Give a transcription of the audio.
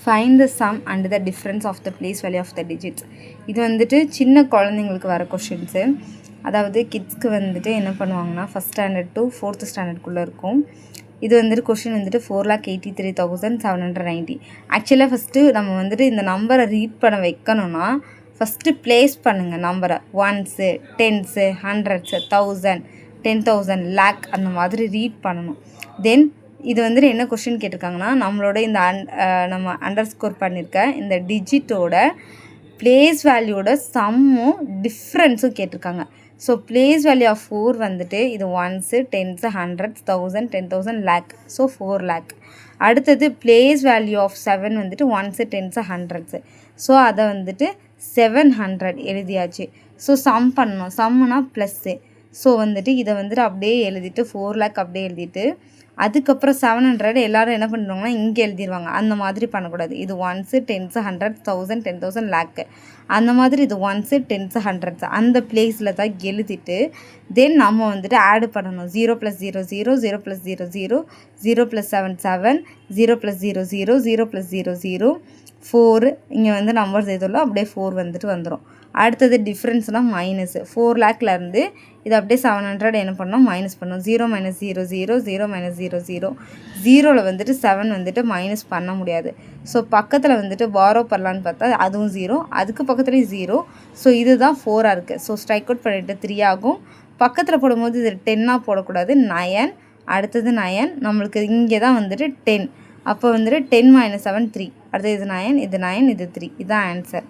Find the sum and the difference of the place value of the digits. இது வந்துட்டு சின்ன குழந்தைங்களுக்கு வர கொஷின்ஸு. அதாவது கிட்ஸ்க்கு வந்துட்டு என்ன பண்ணுவாங்கன்னா ஃபஸ்ட் ஸ்டாண்டர்ட் டு ஃபோர்த்து ஸ்டாண்டர்டுக்குள்ளே இருக்கும். இது வந்துட்டு கொஷின் வந்துட்டு 4,83,790. ஆக்சுவலாக ஃபஸ்ட்டு நம்ம வந்துட்டு இந்த நம்பரை ரீட் பண்ண வைக்கணும்னா ஃபஸ்ட்டு ப்ளேஸ் பண்ணுங்கள் நம்பரை. ஒன்ஸு, டென்ஸு, ஹண்ட்ரட்ஸு, 1000, 10,000, லேக் அந்த மாதிரி ரீட் பண்ணணும். தென் இது வந்துட்டு என்ன கொஷின் கேட்டிருக்காங்கன்னா நம்மளோட இந்த நம்ம அண்டர் ஸ்கோர் பண்ணியிருக்க இந்த டிஜிட்டோட பிளேஸ் வேல்யூவோட சம்மும் டிஃப்ரென்ஸும் கேட்டிருக்காங்க. ஸோ பிளேஸ் வேல்யூ ஆஃப் 4 வந்துட்டு இது ones, tens, hundreds, 1000, 10,000, lakh. So 4 lakh. அடுத்தது பிளேஸ் வேல்யூ ஆஃப் 7 வந்துட்டு ஒன்ஸு, டென்ஸு, ஹண்ட்ரட்ஸு. ஸோ அதை வந்துட்டு 700 எழுதியாச்சு. ஸோ சம் பண்ணணும். சம்முனா ப்ளஸ்ஸு. ஸோ வந்துட்டு இதை வந்துட்டு அப்படியே எழுதிட்டு 4 லேக் அப்படியே எழுதிட்டு அதுக்கப்புறம் 700 எல்லோரும் என்ன பண்ணுறாங்கன்னா இங்கே எழுதிடுவாங்க. அந்த மாதிரி பண்ணக்கூடாது. இது ஒன்ஸு, டென்ஸு, ஹண்ட்ரட், 1000, 10,000, லேக்கு. அந்த மாதிரி இது ஒன்ஸு, டென்ஸு, ஹண்ட்ரட்ஸ் அந்த பிளேஸில் தான் எழுதிட்டு தென் நம்ம வந்துட்டு ஆட் பண்ணணும். 0 + 0 0, 0 + 0 0, 0 + 7 7, 0 + 0 0, 0 + 0 0, 4. இங்கே வந்து நம்பர்ஸ் எதுவும் அப்படியே 4 வந்துட்டு வந்துடும். அடுத்தது டிஃப்ரென்ஸ்னால் மைனஸு. 4 லேக்லேருந்து இது அப்படியே 700 என்ன பண்ணணும் மைனஸ் பண்ணணும். 0 - 0 0, 0 - 0 0, 0ல் வந்துட்டு 7 வந்துட்டு மைனஸ் பண்ண முடியாது. ஸோ பக்கத்தில் வந்துட்டு பாரோ பண்ணலான்னு பார்த்தா அதுவும் 0, அதுக்கு பக்கத்துலேயும் 0. ஸோ இதுதான் 4ஆக இருக்குது. ஸோ ஸ்ட்ரைக் அவுட் பண்ணிவிட்டு 3 ஆகும். பக்கத்தில் போடும்போது இது 10ஆக போடக்கூடாது. 9, அடுத்தது 9, நம்மளுக்கு இங்கே தான் வந்துட்டு 10. அப்போ வந்துட்டு 10 - 7 3. அடுத்தது இது 9, இது 9, இது 3. இதுதான் ஆன்சர்.